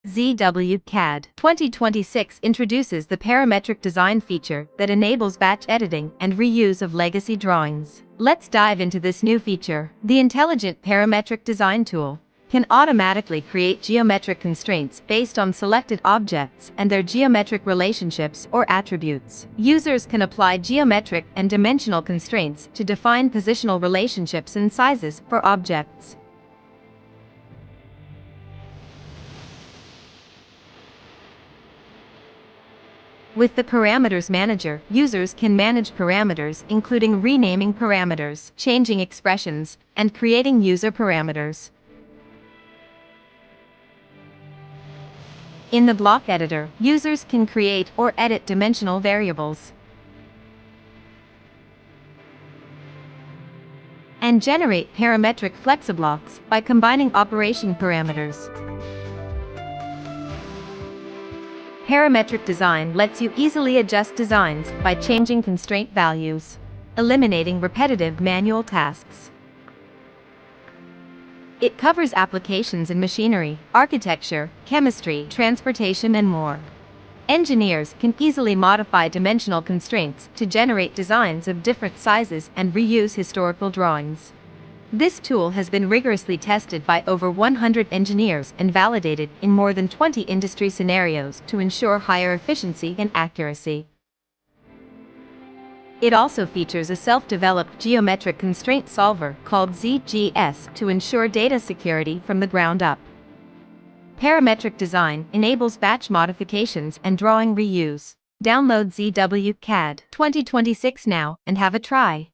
ZWCAD 2026 introduces the parametric design feature that enables batch editing and reuse of legacy drawings. Let's dive into this new feature. The intelligent parametric design tool can automatically create geometric constraints based on selected objects and their geometric relationships or attributes. Users can apply geometric and dimensional constraints to define positional relationships and sizes for objects. With the Parameters Manager, users can manage parameters including renaming parameters, changing expressions, and creating user parameters. In the block editor, users can create or edit dimensional variables and generate parametric flexiblocks by combining operation parameters. Parametric design lets you easily adjust designs by changing constraint values, eliminating repetitive manual tasks. It covers applications in machinery, architecture, chemistry, transportation, and more. Engineers can easily modify dimensional constraints to generate designs of different sizes and reuse historical drawings. This tool has been rigorously tested by over 100 engineers and validated in more than 20 industry scenarios to ensure higher efficiency and accuracy. It also features a self-developed geometric constraint solver called ZGS to ensure data security from the ground up. Parametric design enables batch modifications and drawing reuse. Download ZWCAD 2026 now and have a try.